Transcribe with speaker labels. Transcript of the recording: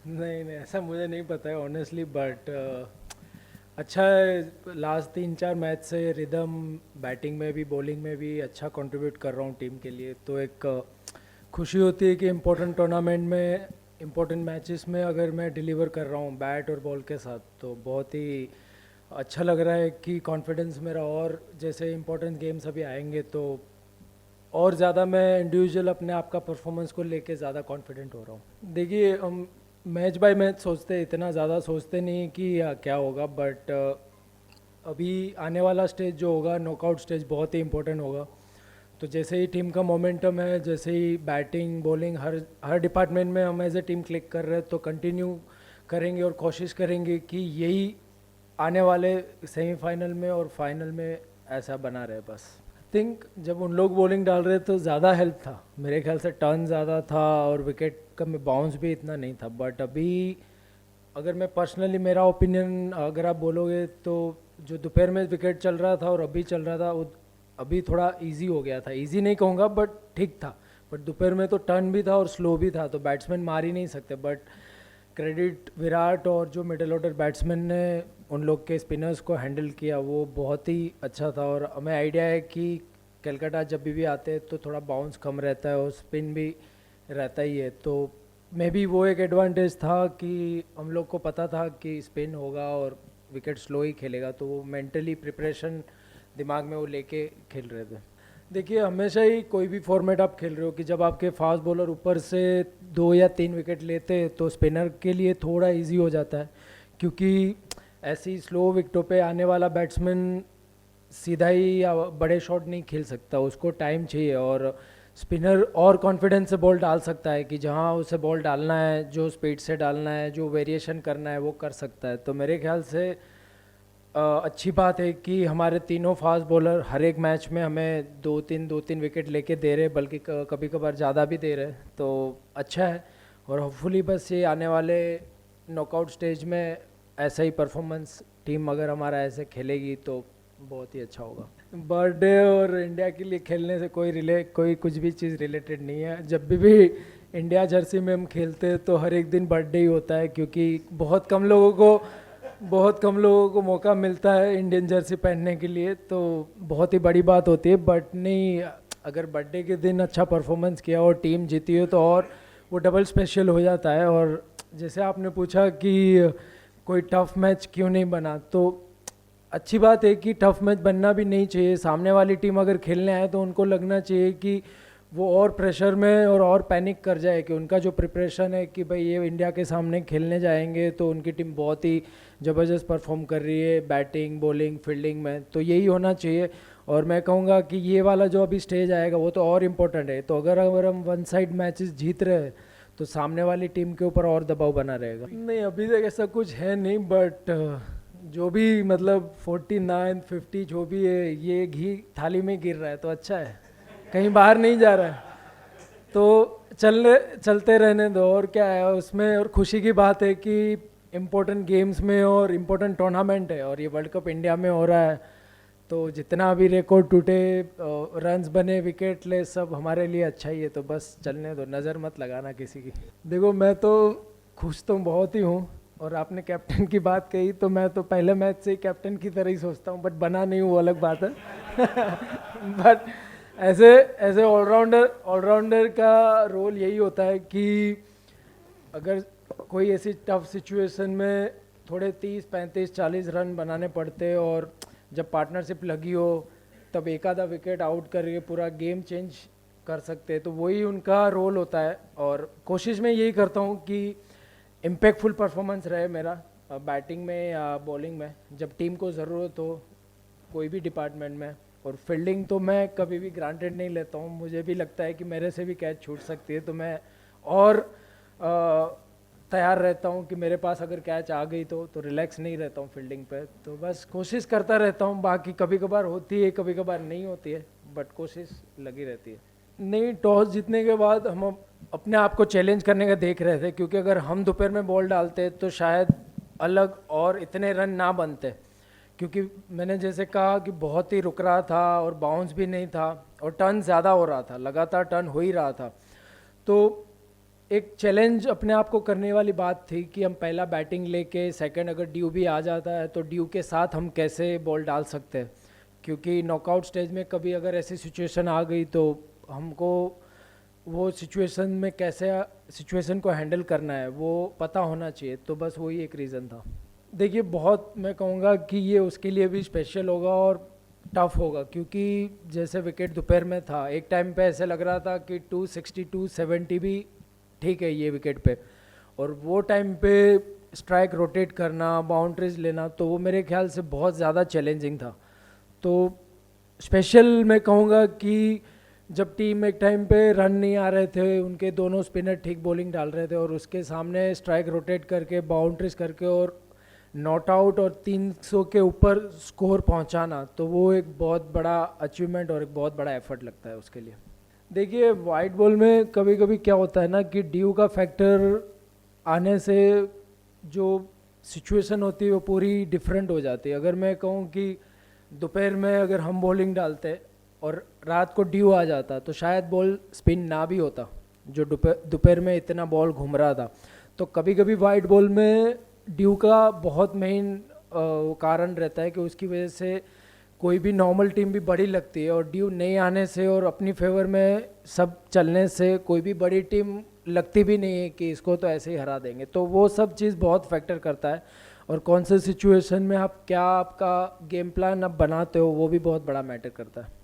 Speaker 1: नहीं नहीं, ऐसा मुझे नहीं पता है ऑनेस्टली, बट अच्छा है। लास्ट 3-4 मैच से रिदम बैटिंग में भी बॉलिंग में भी अच्छा कंट्रीब्यूट कर रहा हूँ टीम के लिए, तो एक खुशी होती है कि इम्पोर्टेंट टूर्नामेंट में, इम्पोर्टेंट मैचेस में अगर मैं डिलीवर कर रहा हूँ बैट और बॉल के साथ, तो बहुत ही अच्छा लग रहा है कि कॉन्फिडेंस मेरा, और जैसे इम्पोर्टेंट गेम्स अभी आएंगे तो और ज़्यादा मैं इंडिविजुअल अपने आप का परफॉर्मेंस को लेके ज़्यादा कॉन्फिडेंट हो रहा हूँ। देखिए हम मैच बाय मैच सोचते, इतना ज़्यादा सोचते नहीं कि क्या होगा, बट अभी आने वाला स्टेज जो होगा नॉकआउट स्टेज बहुत ही इंपॉर्टेंट होगा। तो जैसे ही टीम का मोमेंटम है, जैसे ही बैटिंग बॉलिंग हर हर डिपार्टमेंट में हम एज ए टीम क्लिक कर रहे हैं, तो कंटिन्यू करेंगे और कोशिश करेंगे कि यही आने वाले सेमीफाइनल में और फाइनल में ऐसा बना रहे बस। थिंक जब उन लोग बॉलिंग डाल रहे तो ज़्यादा हेल्प था, मेरे ख्याल से टर्न ज़्यादा था और विकेट का में बाउंस भी इतना नहीं था, बट अभी अगर मैं पर्सनली मेरा ओपिनियन अगर आप बोलोगे तो जो दोपहर में विकेट चल रहा था और अभी चल रहा था वो अभी थोड़ा इजी हो गया था। इजी नहीं कहूँगा बट ठीक था, बट दोपहर में तो टर्न भी था और स्लो भी था, तो बैट्समैन मार ही नहीं सकते। बट क्रेडिट विराट और जो मिडल ऑर्डर बैट्समैन ने उन लोग के स्पिनर्स को हैंडल किया, वो बहुत ही अच्छा था। और हमें आइडिया है कि कलकत्ता जब भी आते हैं तो थोड़ा बाउंस कम रहता है और स्पिन भी रहता ही है, तो मे बी वो एक एडवांटेज था कि हम लोग को पता था कि स्पिन होगा और विकेट स्लो ही खेलेगा, तो वो मेंटली प्रिपरेशन दिमाग में वो लेके खेल रहे थे। देखिए हमेशा ही कोई भी फॉर्मेट आप खेल रहे हो कि जब आपके फास्ट बॉलर ऊपर से 2 या 3 विकेट लेते हैं तो स्पिनर के लिए थोड़ा इजी हो जाता है, क्योंकि ऐसी स्लो विकेटों पे आने वाला बैट्समैन सीधा ही या बड़े शॉट नहीं खेल सकता, उसको टाइम चाहिए। और स्पिनर और कॉन्फिडेंस से बॉल डाल सकता है कि जहाँ उसे बॉल डालना है, जो स्पीड से डालना है, जो वेरिएशन करना है वो कर सकता है। तो मेरे ख्याल से अच्छी बात है कि हमारे तीनों फास्ट बॉलर हर एक मैच में हमें 2-3 विकेट लेके दे रहे, बल्कि कभी कभार ज़्यादा भी दे रहे, तो अच्छा है। और होपफुली बस ये आने वाले नॉकआउट स्टेज में ऐसा ही परफॉर्मेंस टीम अगर हमारा ऐसे खेलेगी तो बहुत ही अच्छा होगा। बर्थडे और इंडिया के लिए खेलने से कोई कुछ भी चीज़ रिलेटेड नहीं है। जब भी इंडिया जर्सी में हम खेलते हैं तो हर एक दिन बर्थडे ही होता है, क्योंकि बहुत कम लोगों को मौका मिलता है इंडियन जर्सी पहनने के लिए, तो बहुत ही बड़ी बात होती है। बट नहीं, अगर बर्थडे के दिन अच्छा परफॉर्मेंस किया और टीम जीती हो तो और वो डबल स्पेशल हो जाता है। और जैसे आपने पूछा कि कोई टफ मैच क्यों नहीं बना, तो अच्छी बात है कि टफ मैच बनना भी नहीं चाहिए। सामने वाली टीम अगर खेलने आए तो उनको लगना चाहिए कि वो और प्रेशर में और पैनिक कर जाए, कि उनका जो प्रिपरेशन है कि भाई ये इंडिया के सामने खेलने जाएंगे तो उनकी टीम बहुत ही ज़बरदस्त परफॉर्म कर रही है बैटिंग बॉलिंग फील्डिंग में, तो यही होना चाहिए। और मैं कहूँगा कि ये वाला जो अभी स्टेज आएगा वो तो और इम्पोर्टेंट है, तो अगर हम वन साइड मैचेस जीत रहे हैं तो सामने वाली टीम के ऊपर और दबाव बना रहेगा। नहीं अभी तक ऐसा कुछ है नहीं, बट जो भी मतलब 49-50 जो भी है ये घी थाली में गिर रहा है तो अच्छा है, कहीं बाहर नहीं जा रहा है, तो चलते रहने दो और क्या है उसमें। और खुशी की बात है कि इम्पोर्टेंट गेम्स में और इम्पोर्टेंट टूर्नामेंट है और ये वर्ल्ड कप इंडिया में हो रहा है, तो जितना भी रिकॉर्ड टूटे रन्स बने विकेट ले सब हमारे लिए अच्छा ही है, तो बस चलने दो, नज़र मत लगाना किसी की। देखो मैं तो खुश तो बहुत ही हूँ, और आपने कैप्टन की बात कही तो मैं तो पहले मैच से ही कैप्टन की तरह ही सोचता हूँ, बट बना नहीं हूँ वो अलग बात है। बट ऐसे ऐसे ऑलराउंडर का रोल यही होता है कि अगर कोई ऐसी टफ सिचुएशन में थोड़े 30-35-40 रन बनाने पड़ते और जब पार्टनरशिप लगी हो तब एक आधा विकेट आउट करके पूरा गेम चेंज कर सकते हैं, तो वही उनका रोल होता है। और कोशिश मैं यही करता हूँ कि इम्पैक्टफुल परफॉर्मेंस रहे मेरा बैटिंग में या बॉलिंग में, जब टीम को ज़रूरत हो कोई भी डिपार्टमेंट में। और फील्डिंग तो मैं कभी भी ग्रांटेड नहीं लेता हूँ, मुझे भी लगता है कि मेरे से भी कैच छूट सकती है, तो मैं और तैयार रहता हूँ कि मेरे पास अगर कैच आ गई तो रिलैक्स नहीं रहता हूँ फील्डिंग पे, तो बस कोशिश करता रहता हूँ। बाकी कभी कभार होती है कभी कभार नहीं होती है, बट कोशिश लगी रहती है। नहीं, टॉस जीतने के बाद हम अपने आप को चैलेंज करने का देख रहे थे, क्योंकि अगर हम दोपहर में बॉल डालते तो शायद अलग और इतने रन ना बनते, क्योंकि मैंने जैसे कहा कि बहुत ही रुक रहा था और बाउंस भी नहीं था और टर्न ज़्यादा हो रहा था, लगातार टर्न हो ही रहा था। तो एक चैलेंज अपने आप को करने वाली बात थी कि हम पहला बैटिंग लेके सेकंड अगर ड्यू भी आ जाता है तो ड्यू के साथ हम कैसे बॉल डाल सकते हैं, क्योंकि नॉकआउट स्टेज में कभी अगर ऐसी सिचुएशन आ गई तो हमको वो सिचुएशन में कैसे सिचुएशन को हैंडल करना है वो पता होना चाहिए। तो बस वही एक रीज़न था। देखिए बहुत मैं कहूँगा कि ये उसके लिए भी स्पेशल होगा और टफ होगा, क्योंकि जैसे विकेट दोपहर में था, एक टाइम पे ऐसे लग रहा था कि 260 270 भी ठीक है ये विकेट पे, और वो टाइम पे स्ट्राइक रोटेट करना, बाउंड्रीज लेना, तो वो मेरे ख्याल से बहुत ज़्यादा चैलेंजिंग था। तो स्पेशल मैं कहूँगा कि जब टीम एक टाइम पे रन नहीं आ रहे थे, उनके दोनों स्पिनर ठीक बॉलिंग डाल रहे थे और उसके सामने स्ट्राइक रोटेट करके बाउंड्रीज करके और नॉट आउट और 300 के ऊपर स्कोर पहुंचाना, तो वो एक बहुत बड़ा अचीवमेंट और एक बहुत बड़ा एफर्ट लगता है उसके लिए। देखिए वाइट बॉल में कभी कभी क्या होता है ना कि ड्यू का फैक्टर आने से जो सिचुएशन होती है वो पूरी डिफरेंट हो जाती है। अगर मैं कहूँ कि दोपहर में अगर हम बॉलिंग डालते और रात को ड्यू आ जाता तो शायद बॉल स्पिन ना भी होता, जो दोपहर में इतना बॉल घूम रहा था। तो कभी कभी वाइट बॉल में ड्यू का बहुत मेन कारण रहता है कि उसकी वजह से कोई भी नॉर्मल टीम भी बड़ी लगती है, और ड्यू नहीं आने से और अपनी फेवर में सब चलने से कोई भी बड़ी टीम लगती भी नहीं है कि इसको तो ऐसे ही हरा देंगे। तो वो सब चीज़ बहुत फैक्टर करता है, और कौन से सिचुएशन में आप क्या आपका गेम प्लान आप बनाते हो वो भी बहुत बड़ा मैटर करता है।